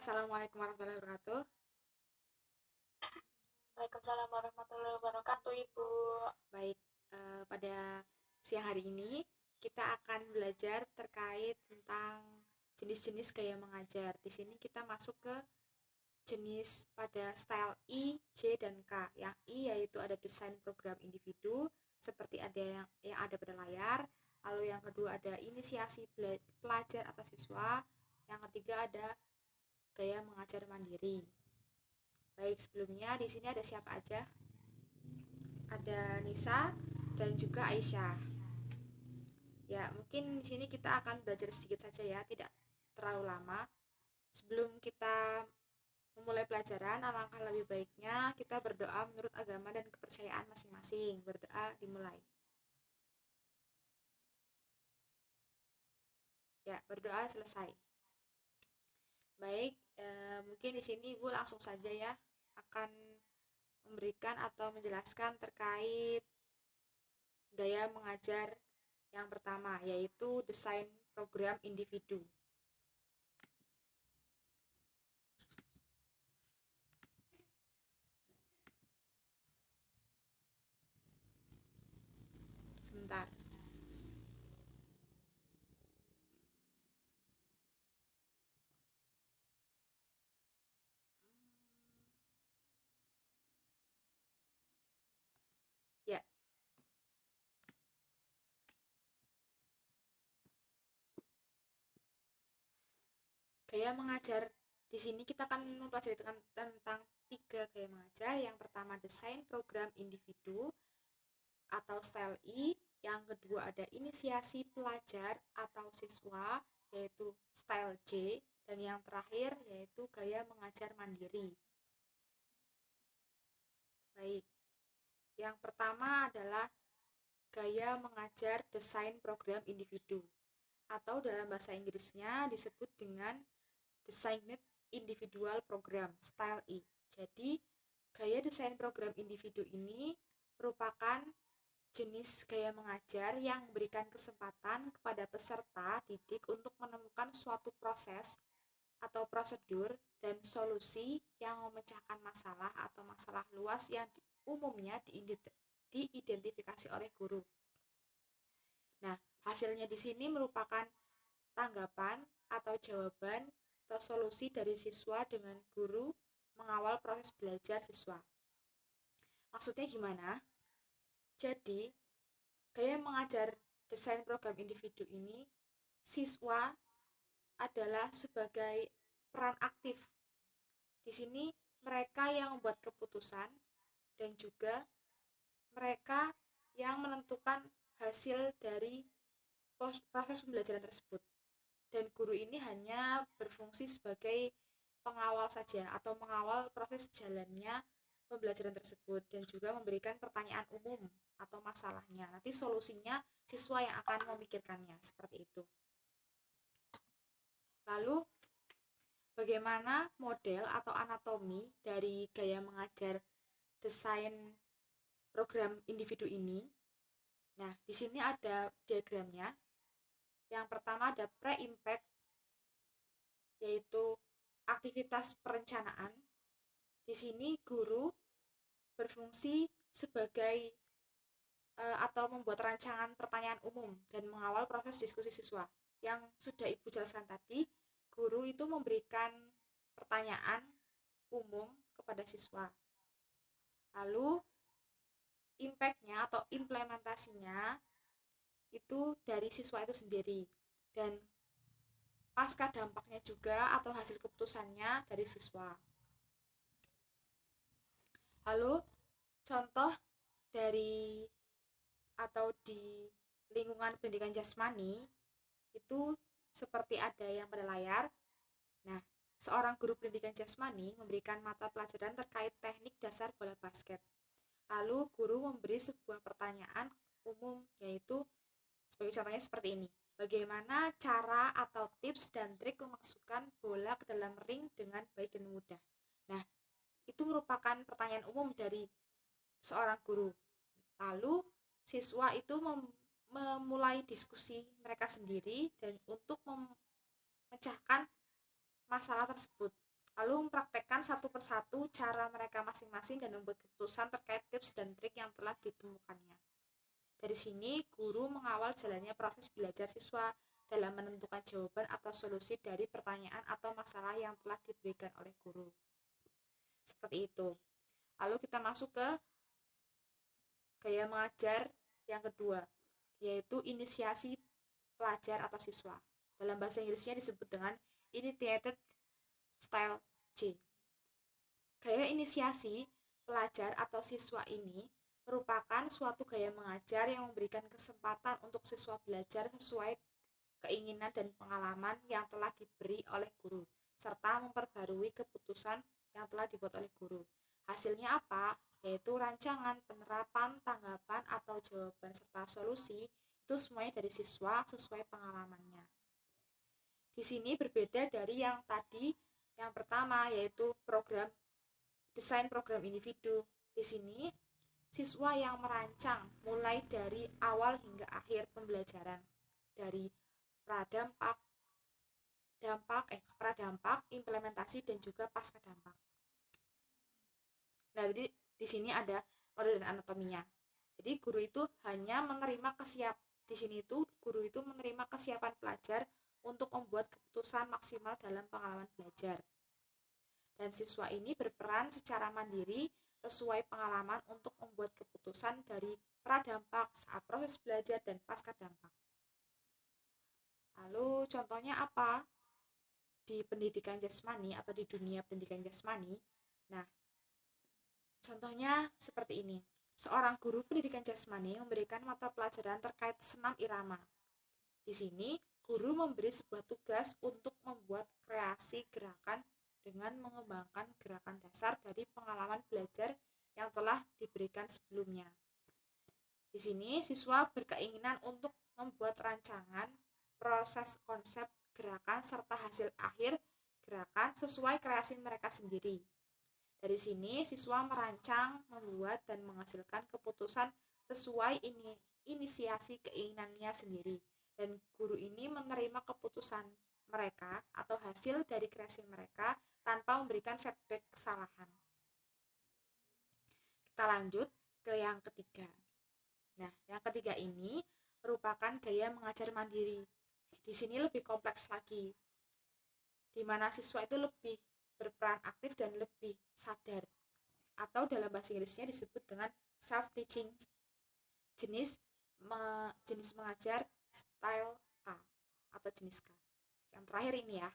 Assalamualaikum warahmatullahi wabarakatuh. Waalaikumsalam warahmatullahi wabarakatuh, Ibu. Baik, pada siang hari ini kita akan belajar terkait tentang jenis-jenis gaya mengajar. Di sini kita masuk ke jenis pada style I, J, dan K. Yang I yaitu ada desain program individu seperti ada yang ada pada layar. Lalu yang kedua ada inisiasi pelajar atau siswa. Yang ketiga ada gaya mengajar mandiri. Baik, sebelumnya di sini ada siapa aja? Ada Nisa dan juga Aisyah. Ya, mungkin di sini kita akan belajar sedikit saja ya, tidak terlalu lama. Sebelum kita memulai pelajaran, alangkah lebih baiknya kita berdoa menurut agama dan kepercayaan masing-masing. Berdoa dimulai. Ya, berdoa selesai. Baik, mungkin di sini Ibu langsung saja ya akan memberikan atau menjelaskan terkait gaya mengajar yang pertama, yaitu desain program individu. Sebentar. Ya, gaya mengajar di sini kita akan mempelajari tentang tiga gaya mengajar. Yang pertama desain program individu atau style I, yang kedua ada inisiasi pelajar atau siswa yaitu style J, dan yang terakhir yaitu gaya mengajar mandiri. Baik, yang pertama adalah gaya mengajar desain program individu atau dalam bahasa Inggrisnya disebut dengan Designed Individual Program Style I. Jadi, gaya desain program individu ini merupakan jenis gaya mengajar yang memberikan kesempatan kepada peserta didik untuk menemukan suatu proses atau prosedur dan solusi yang memecahkan masalah atau masalah luas yang umumnya diidentifikasi oleh guru. Nah, hasilnya di sini merupakan tanggapan atau jawaban atau solusi dari siswa dengan guru mengawal proses belajar siswa. Maksudnya gimana? Jadi, gaya mengajar desain program individu ini, siswa adalah sebagai peran aktif. Di sini mereka yang membuat keputusan dan juga mereka yang menentukan hasil dari proses pembelajaran tersebut. Dan guru ini hanya berfungsi sebagai pengawal saja atau mengawal proses jalannya pembelajaran tersebut dan juga memberikan pertanyaan umum atau masalahnya. Nanti solusinya siswa yang akan memikirkannya, seperti itu. Lalu bagaimana model atau anatomi dari gaya mengajar desain program individu ini? Nah, di sini ada diagramnya. Yang pertama ada pre-impact, yaitu aktivitas perencanaan. Di sini guru berfungsi sebagai atau membuat rancangan pertanyaan umum dan mengawal proses diskusi siswa. Yang sudah Ibu jelaskan tadi, guru itu memberikan pertanyaan umum kepada siswa. Lalu impact-nya atau implementasinya itu dari siswa itu sendiri, dan pasca dampaknya juga atau hasil keputusannya dari siswa. Lalu contoh dari atau di lingkungan pendidikan jasmani itu seperti ada yang pada layar. Nah, seorang guru pendidikan jasmani memberikan mata pelajaran terkait teknik dasar bola basket. Lalu guru memberi sebuah pertanyaan umum, yaitu sebagai contohnya seperti ini. Bagaimana cara atau tips dan trik memasukkan bola ke dalam ring dengan baik dan mudah? Nah, itu merupakan pertanyaan umum dari seorang guru. Lalu siswa itu memulai diskusi mereka sendiri dan untuk memecahkan masalah tersebut. lalu mempraktekkan satu persatu cara mereka masing-masing dan membuat keputusan terkait tips dan trik yang telah ditemukannya. Dari sini, guru mengawal jalannya proses belajar siswa dalam menentukan jawaban atau solusi dari pertanyaan atau masalah yang telah diberikan oleh guru. Seperti itu. Lalu kita masuk ke gaya mengajar yang kedua, yaitu inisiasi pelajar atau siswa. Dalam bahasa Inggrisnya disebut dengan initiated style J. Gaya inisiasi pelajar atau siswa ini merupakan suatu gaya mengajar yang memberikan kesempatan untuk siswa belajar sesuai keinginan dan pengalaman yang telah diberi oleh guru, serta memperbarui keputusan yang telah dibuat oleh guru. Hasilnya apa? Yaitu rancangan, penerapan, tanggapan, atau jawaban serta solusi itu semuanya dari siswa sesuai pengalamannya. Di sini berbeda dari yang tadi, yang pertama yaitu desain program individu. Di sini siswa yang merancang mulai dari awal hingga akhir pembelajaran, dari pradampak, implementasi, dan juga pasca dampak. Nah, jadi di sini ada model dan anatominya. Jadi guru itu hanya menerima guru itu menerima kesiapan pelajar untuk membuat keputusan maksimal dalam pengalaman belajar. Dan siswa ini berperan secara mandiri sesuai pengalaman untuk membuat keputusan dari pradampak, saat proses belajar, dan pasca dampak. Lalu contohnya apa? Di pendidikan jasmani atau di dunia pendidikan jasmani. Nah, contohnya seperti ini. Seorang guru pendidikan jasmani memberikan mata pelajaran terkait senam irama. Di sini, guru memberi sebuah tugas untuk membuat kreasi gerakan dengan mengembangkan gerakan dasar dari pengalaman belajar yang telah diberikan sebelumnya. Di sini, siswa berkeinginan untuk membuat rancangan, proses konsep gerakan, serta hasil akhir gerakan sesuai kreasi mereka sendiri. Dari sini, siswa merancang, membuat, dan menghasilkan keputusan sesuai inisiasi keinginannya sendiri. Dan guru ini menerima keputusan mereka atau hasil dari kreasi mereka tanpa memberikan feedback kesalahan. Kita lanjut ke yang ketiga. Nah, yang ketiga ini merupakan gaya mengajar mandiri. Di sini lebih kompleks lagi, di mana siswa itu lebih berperan aktif dan lebih sadar, atau dalam bahasa Inggrisnya disebut dengan self-teaching, jenis mengajar style K atau jenis K. Yang terakhir ini ya.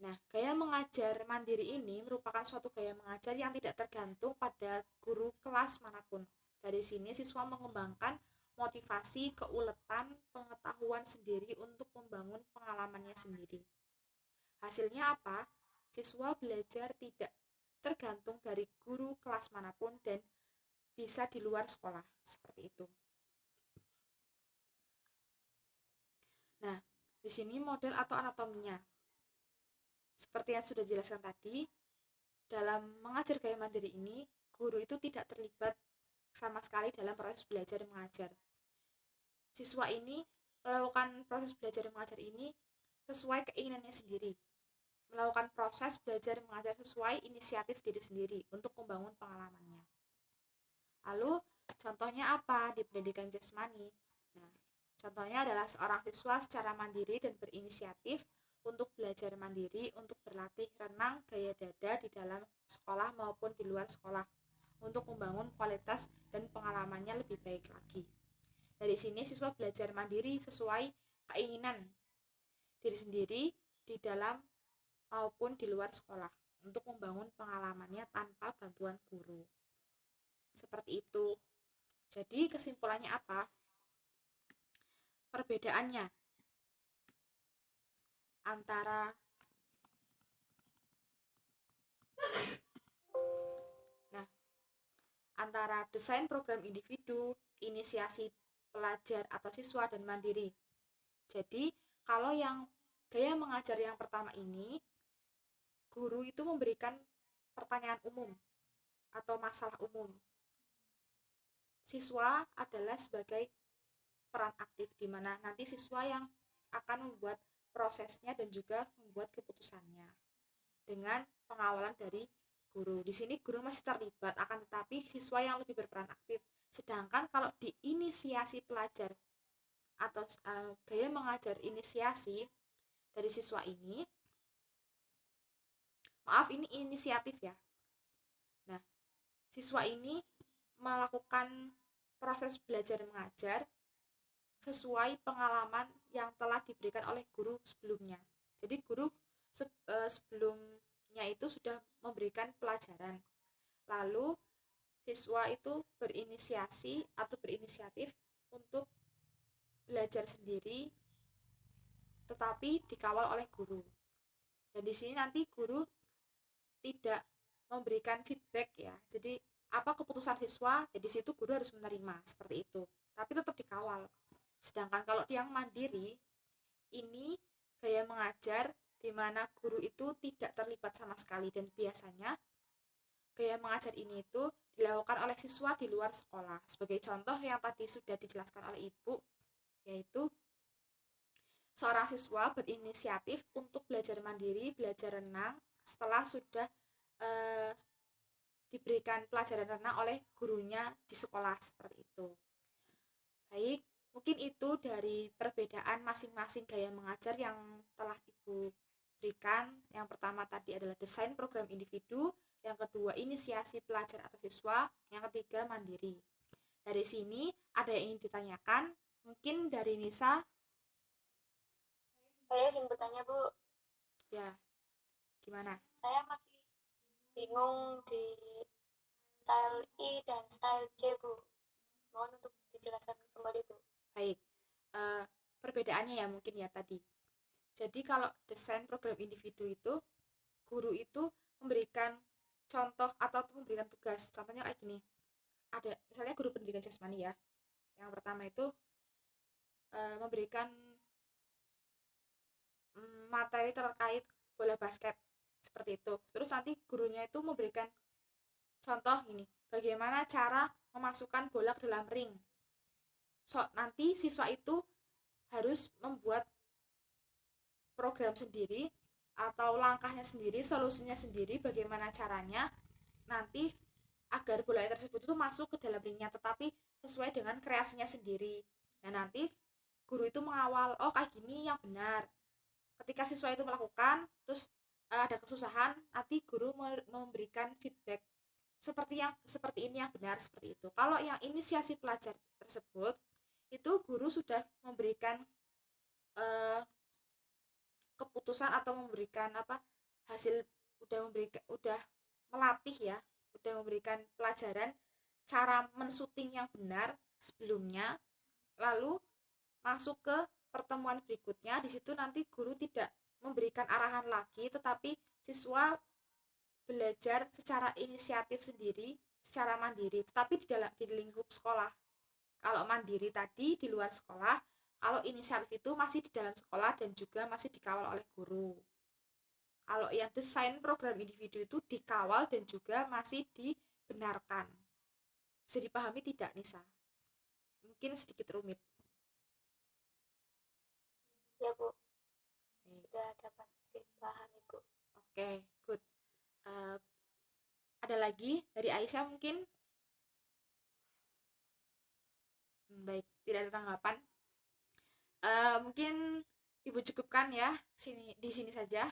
Nah, gaya mengajar mandiri ini merupakan suatu gaya mengajar yang tidak tergantung pada guru kelas manapun. Dari sini siswa mengembangkan motivasi, keuletan, pengetahuan sendiri untuk membangun pengalamannya sendiri. Hasilnya apa? Siswa belajar tidak tergantung dari guru kelas manapun dan bisa di luar sekolah, seperti itu. Nah, di sini model atau anatominya. Seperti yang sudah dijelaskan tadi, dalam mengajar gaya mandiri ini, guru itu tidak terlibat sama sekali dalam proses belajar dan mengajar. Siswa ini melakukan proses belajar dan mengajar ini sesuai keinginannya sendiri, melakukan proses belajar dan mengajar sesuai inisiatif diri sendiri untuk membangun pengalamannya. Lalu, contohnya apa di pendidikan jasmani? Nah, contohnya adalah seorang siswa secara mandiri dan berinisiatif untuk belajar mandiri, untuk berlatih renang gaya dada di dalam sekolah maupun di luar sekolah, untuk membangun kualitas dan pengalamannya lebih baik lagi. Dari sini siswa belajar mandiri sesuai keinginan diri sendiri di dalam maupun di luar sekolah untuk membangun pengalamannya tanpa bantuan guru. Seperti itu. Jadi kesimpulannya apa? Perbedaannya antara desain program individu, inisiasi pelajar atau siswa, dan mandiri. Jadi, kalau yang gaya mengajar yang pertama ini, guru itu memberikan pertanyaan umum atau masalah umum. Siswa adalah sebagai peran aktif, di mana nanti siswa yang akan membuat prosesnya dan juga membuat keputusannya. dengan pengawalan dari guru. Di sini guru masih terlibat, akan tetapi siswa yang lebih berperan aktif. Sedangkan kalau di inisiasi pelajar atau gaya mengajar inisiasi dari siswa ini, maaf ini inisiatif ya. Nah, siswa ini melakukan proses belajar mengajar sesuai pengalaman yang telah diberikan oleh guru sebelumnya. Jadi guru sebelumnya itu sudah memberikan pelajaran. Lalu siswa itu berinisiasi atau berinisiatif untuk belajar sendiri tetapi dikawal oleh guru. Dan di sini nanti guru tidak memberikan feedback ya. Jadi apa keputusan siswa, ya di situ guru harus menerima seperti itu. Tapi tetap dikawal. Sedangkan kalau yang mandiri, ini gaya mengajar di mana guru itu tidak terlibat sama sekali, dan biasanya gaya mengajar ini itu dilakukan oleh siswa di luar sekolah. Sebagai contoh yang tadi sudah dijelaskan oleh Ibu, yaitu seorang siswa berinisiatif untuk belajar mandiri, belajar renang setelah sudah diberikan pelajaran renang oleh gurunya di sekolah seperti itu. Baik, mungkin itu dari perbedaan masing-masing gaya mengajar yang telah Ibu berikan. Yang pertama tadi adalah desain program individu, yang kedua inisiasi pelajar atau siswa, yang ketiga mandiri. Dari sini ada yang ingin ditanyakan? Mungkin dari Nisa. Saya ingin bertanya, Bu. Ya, gimana? Saya masih bingung di style I dan style J, Bu. Mohon untuk dijelaskan kembali, Bu. Baik, perbedaannya ya mungkin ya tadi. Jadi kalau desain program individu itu, guru itu memberikan contoh atau memberikan tugas. Contohnya kayak gini. Ada misalnya guru pendidikan jasmani ya. Yang pertama itu memberikan materi terkait bola basket seperti itu. Terus nanti gurunya itu memberikan contoh ini, bagaimana cara memasukkan bola ke dalam ring. Nanti siswa itu harus membuat program sendiri atau langkahnya sendiri, solusinya sendiri, bagaimana caranya nanti agar bola tersebut itu masuk ke dalam ringnya, tetapi sesuai dengan kreasinya sendiri. Nah, nanti guru itu mengawal, oh kayak gini yang benar. Ketika siswa itu melakukan, terus ada kesusahan, nanti guru memberikan feedback seperti ini yang benar, seperti itu. Kalau yang inisiasi pelajar tersebut, itu guru sudah memberikan keputusan atau memberikan hasil, udah melatih ya, udah memberikan pelajaran cara mensyuting yang benar sebelumnya, lalu masuk ke pertemuan berikutnya. Di situ nanti guru tidak memberikan arahan lagi, tetapi siswa belajar secara inisiatif sendiri, secara mandiri, tetapi di lingkup sekolah. Kalau mandiri tadi di luar sekolah, kalau inisiatif itu masih di dalam sekolah dan juga masih dikawal oleh guru. Kalau yang desain program individu itu dikawal dan juga masih dibenarkan. Bisa dipahami tidak, Nisa? Mungkin sedikit rumit. Ya, Bu. Sudah dapat dipahami, Bu. Oke, good. Ada lagi dari Aisyah mungkin? Baik, tidak ada tanggapan. Mungkin Ibu cukupkan ya di sini saja.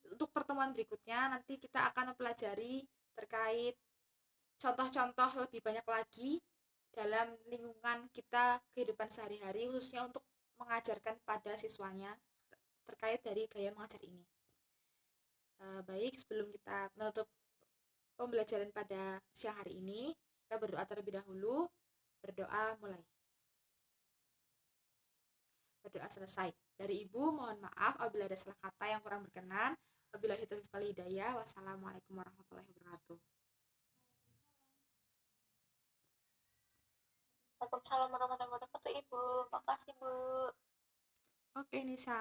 Untuk pertemuan berikutnya nanti kita akan mempelajari terkait contoh-contoh lebih banyak lagi dalam lingkungan kita, kehidupan sehari-hari, khususnya untuk mengajarkan pada siswanya terkait dari gaya mengajar ini. Baik, sebelum kita menutup pembelajaran pada siang hari ini, kita berdoa terlebih dahulu. Berdoa mulai. Berdoa selesai. Dari Ibu mohon maaf apabila ada salah kata yang kurang berkenan. Wabillahi taufiq wal hidayah. Wassalamualaikum warahmatullahi wabarakatuh. Waalaikumsalam warahmatullahi wabarakatuh, Ibu. Makasih, Bu. Oke, Nisa.